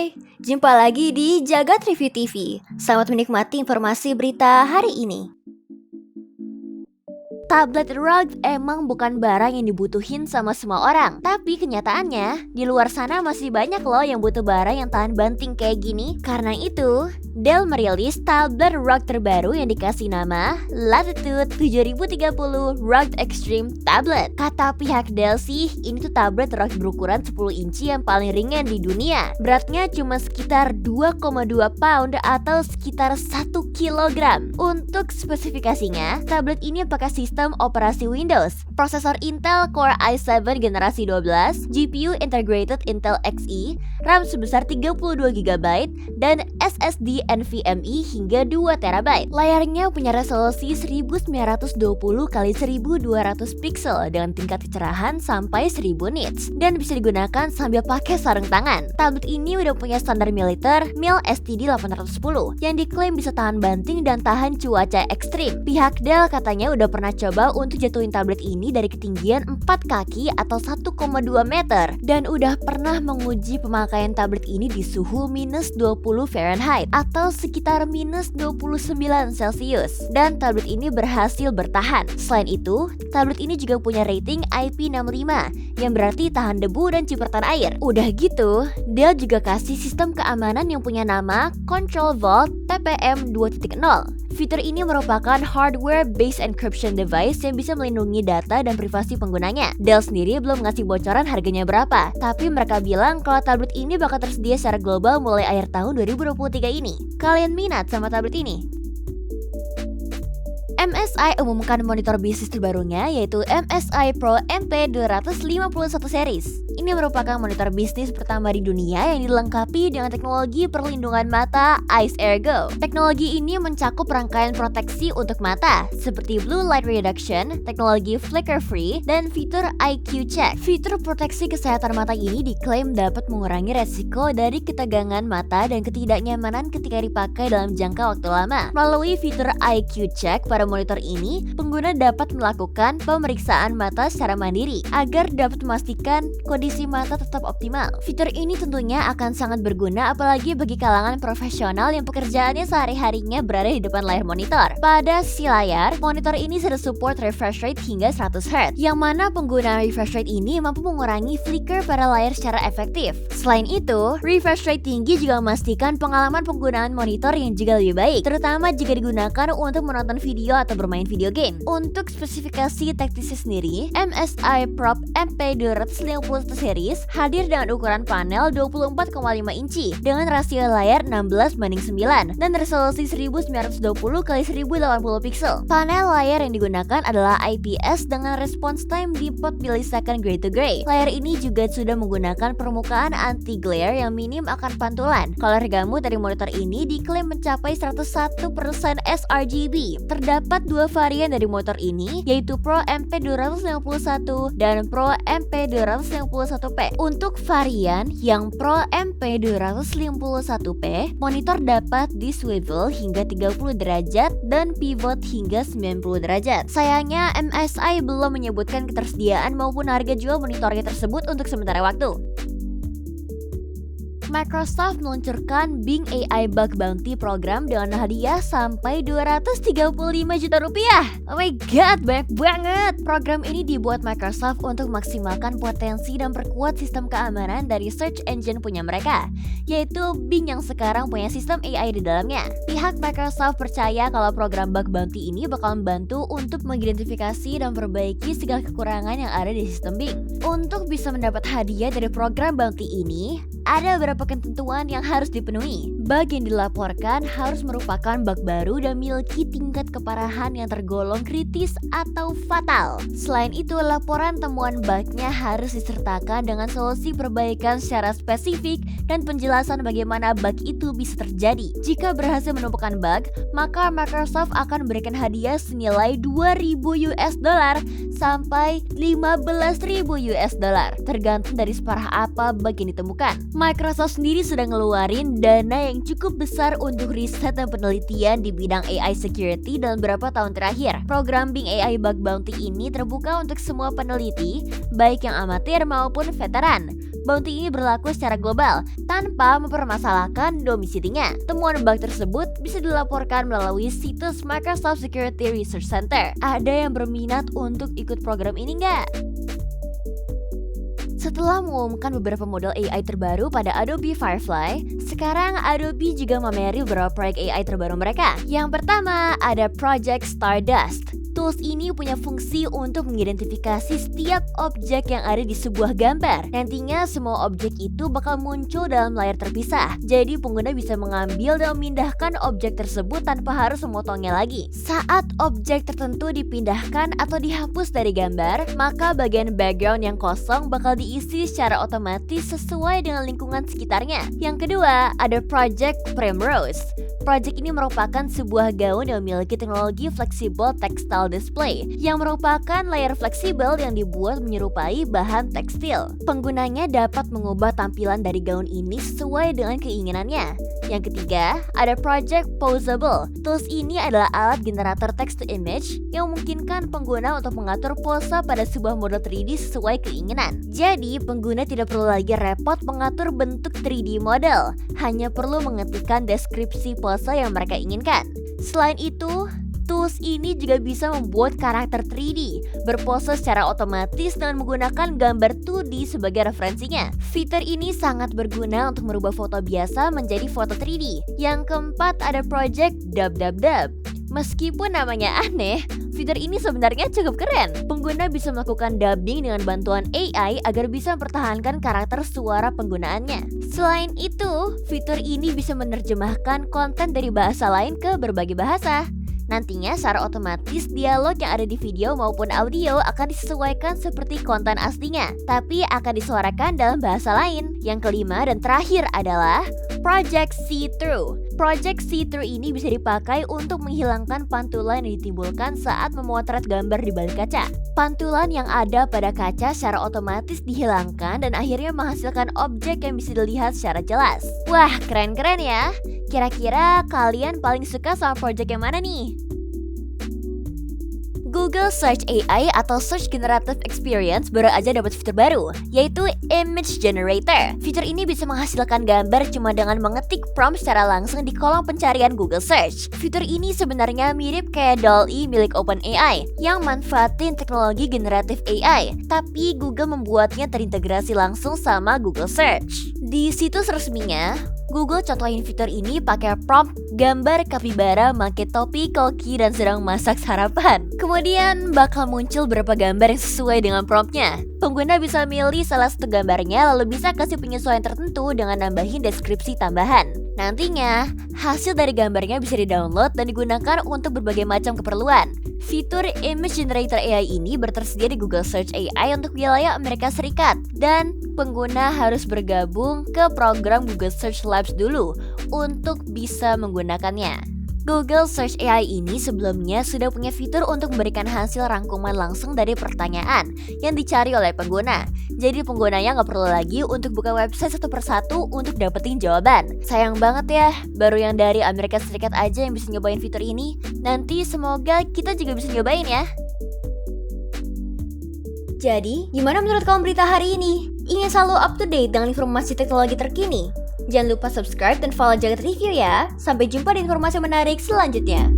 Hai, jumpa lagi di Jagat Review TV. Selamat menikmati informasi berita hari ini. Tablet ROG emang bukan barang yang dibutuhin sama semua orang. Tapi kenyataannya, di luar sana masih banyak loh yang butuh barang yang tahan banting kayak gini. Karena itu, Dell merilis tablet ROG terbaru yang dikasih nama Latitude 7030 ROG Extreme Tablet. Kata pihak Dell sih, ini tuh tablet ROG berukuran 10 inci yang paling ringan di dunia. Beratnya cuma sekitar 2,2 pound atau sekitar 1 kilogram. Untuk spesifikasinya, tablet ini pakai sistem operasi Windows, prosesor Intel Core i7 generasi 12, GPU integrated Intel Xe, RAM sebesar 32GB, dan SSD NVMe hingga 2TB. Layarnya punya resolusi 1920x1200 pixel dengan tingkat kecerahan sampai 1000 nits dan bisa digunakan sambil pakai sarung tangan. Tablet ini udah punya standar militer MIL STD 810 yang diklaim bisa tahan banting dan tahan cuaca ekstrim. Pihak Dell katanya udah pernah coba untuk jatuhin tablet ini dari ketinggian 4 kaki atau 1,2 meter dan udah pernah menguji pemakaian tablet ini di suhu minus 20 Fahrenheit atau sekitar minus 29 Celcius dan tablet ini berhasil bertahan. Selain itu, tablet ini juga punya rating IP65 yang berarti tahan debu dan cipratan air. Udah gitu, Dell juga kasih sistem keamanan yang punya nama Control Vault TPM 2.0. Fitur ini merupakan hardware-based encryption device yang bisa melindungi data dan privasi penggunanya. Dell sendiri belum ngasih bocoran harganya berapa, tapi mereka bilang kalau tablet ini bakal tersedia secara global mulai akhir tahun 2023 ini. Kalian minat sama tablet ini? MSI umumkan monitor bisnis terbarunya yaitu MSI Pro MP251 series. Ini merupakan monitor bisnis pertama di dunia yang dilengkapi dengan teknologi perlindungan mata Ice Air Go. Teknologi ini mencakup rangkaian proteksi untuk mata seperti blue light reduction, teknologi flicker free, dan fitur IQ check. Fitur proteksi kesehatan mata ini diklaim dapat mengurangi resiko dari ketegangan mata dan ketidaknyamanan ketika dipakai dalam jangka waktu lama. Melalui fitur IQ check pada monitor ini, pengguna dapat melakukan pemeriksaan mata secara mandiri agar dapat memastikan kondisi mata tetap optimal. Fitur ini tentunya akan sangat berguna apalagi bagi kalangan profesional yang pekerjaannya sehari-harinya berada di depan layar monitor. Pada sisi layar, monitor ini sudah support refresh rate hingga 100Hz, yang mana penggunaan refresh rate ini mampu mengurangi flicker pada layar secara efektif. Selain itu, refresh rate tinggi juga memastikan pengalaman penggunaan monitor yang juga lebih baik, terutama jika digunakan untuk menonton video atau bermain video game. Untuk spesifikasi teknisnya sendiri, MSI Pro MP251 series hadir dengan ukuran panel 24,5 inci dengan rasio layar 16:9 dan resolusi 1920x1080 pixel. Panel layar yang digunakan adalah IPS dengan response time di 4 milisecond gray to gray. Layar ini juga sudah menggunakan permukaan anti glare yang minim akan pantulan. Color gamut dari monitor ini diklaim mencapai 101% sRGB. Terdapat dua varian dari motor ini, yaitu Pro MP251 dan Pro MP251P. Untuk varian yang Pro MP251P, monitor dapat di swivel hingga 30 derajat dan pivot hingga 90 derajat. Sayangnya, MSI belum menyebutkan ketersediaan maupun harga jual monitornya tersebut untuk sementara waktu. Microsoft meluncurkan Bing AI Bug Bounty program dengan hadiah sampai 235 juta rupiah. Oh my god, banyak banget! Program ini dibuat Microsoft untuk memaksimalkan potensi dan perkuat sistem keamanan dari search engine punya mereka, yaitu Bing yang sekarang punya sistem AI di dalamnya. Pihak Microsoft percaya kalau program Bug Bounty ini bakal membantu untuk mengidentifikasi dan memperbaiki segala kekurangan yang ada di sistem Bing. Untuk bisa mendapat hadiah dari program Bounty ini, ada beberapa ketentuan yang harus dipenuhi. Bug yang dilaporkan harus merupakan bug baru dan memiliki tingkat keparahan yang tergolong kritis atau fatal. Selain itu, laporan temuan bugnya harus disertakan dengan solusi perbaikan secara spesifik dan penjelasan bagaimana bug itu bisa terjadi. Jika berhasil menemukan bug, maka Microsoft akan memberikan hadiah senilai $2.000 sampai $15.000, tergantung dari separah apa bug yang ditemukan. Microsoft sendiri sudah ngeluarin dana yang cukup besar untuk riset dan penelitian di bidang AI security dalam beberapa tahun terakhir. Program Bing AI Bug Bounty ini terbuka untuk semua peneliti, baik yang amatir maupun veteran. Bounty ini berlaku secara global tanpa mempermasalahkan domisilinya. Temuan bug tersebut bisa dilaporkan melalui situs Microsoft Security Research Center. Ada yang berminat untuk ikut program ini nggak? Setelah mengumumkan beberapa model AI terbaru pada Adobe Firefly, sekarang Adobe juga memeri beberapa proyek AI terbaru mereka. Yang pertama ada Project Stardust. Tools ini punya fungsi untuk mengidentifikasi setiap objek yang ada di sebuah gambar. Nantinya semua objek itu bakal muncul dalam layar terpisah. Jadi pengguna bisa mengambil dan memindahkan objek tersebut tanpa harus memotongnya lagi. Saat objek tertentu dipindahkan atau dihapus dari gambar, maka bagian background yang kosong bakal diisi secara otomatis sesuai dengan lingkungan sekitarnya. Yang kedua, ada Project Primrose. Project ini merupakan sebuah gaun yang memiliki teknologi flexible textile display yang merupakan layar fleksibel yang dibuat menyerupai bahan tekstil. Penggunanya dapat mengubah tampilan dari gaun ini sesuai dengan keinginannya. Yang ketiga, ada Project Posable. Tools ini adalah alat generator text to image yang memungkinkan pengguna untuk mengatur pose pada sebuah model 3D sesuai keinginan. Jadi, pengguna tidak perlu lagi repot mengatur bentuk 3D model, hanya perlu mengetikkan deskripsi pose yang mereka inginkan. Selain itu, tools ini juga bisa membuat karakter 3D berpose secara otomatis dengan menggunakan gambar 2D sebagai referensinya. Fitur ini sangat berguna untuk merubah foto biasa menjadi foto 3D. Yang keempat ada Project Dub. Meskipun namanya aneh, fitur ini sebenarnya cukup keren. Pengguna bisa melakukan dubbing dengan bantuan AI agar bisa mempertahankan karakter suara penggunaannya. Selain itu, fitur ini bisa menerjemahkan konten dari bahasa lain ke berbagai bahasa. Nantinya secara otomatis dialog yang ada di video maupun audio akan disesuaikan seperti konten aslinya, tapi akan disuarakan dalam bahasa lain. Yang kelima dan terakhir adalah Project See-Through. Project See-Through ini bisa dipakai untuk menghilangkan pantulan yang ditimbulkan saat memotret gambar di balik kaca. Pantulan yang ada pada kaca secara otomatis dihilangkan dan akhirnya menghasilkan objek yang bisa dilihat secara jelas. Wah, keren-keren ya. Kira-kira kalian paling suka sama project yang mana nih? Google Search AI atau Search Generative Experience baru aja dapat fitur baru, yaitu Image Generator. Fitur ini bisa menghasilkan gambar cuma dengan mengetik prompt secara langsung di kolom pencarian Google Search. Fitur ini sebenarnya mirip kayak DALL-E milik OpenAI yang manfaatin teknologi generatif AI, tapi Google membuatnya terintegrasi langsung sama Google Search. Di situs resminya, Google contohin fitur ini pakai prompt gambar kapibara pakai topi, koki, dan sedang masak sarapan. Kemudian bakal muncul beberapa gambar yang sesuai dengan promptnya. Pengguna bisa milih salah satu gambarnya lalu bisa kasih penyesuaian tertentu dengan nambahin deskripsi tambahan. Nantinya, hasil dari gambarnya bisa di-download dan digunakan untuk berbagai macam keperluan. Fitur Image Generator AI ini bertersedia di Google Search AI untuk wilayah Amerika Serikat dan pengguna harus bergabung ke program Google Search Labs dulu untuk bisa menggunakannya. Google Search AI ini sebelumnya sudah punya fitur untuk memberikan hasil rangkuman langsung dari pertanyaan yang dicari oleh pengguna. Jadi penggunanya nggak perlu lagi untuk buka website satu persatu untuk dapetin jawaban. Sayang banget ya, baru yang dari Amerika Serikat aja yang bisa nyobain fitur ini. Nanti semoga kita juga bisa nyobain ya. Jadi, gimana menurut kamu berita hari ini? Ingin selalu up to date dengan informasi teknologi terkini? Jangan lupa subscribe dan follow Jagat Review ya. Sampai jumpa di informasi menarik selanjutnya.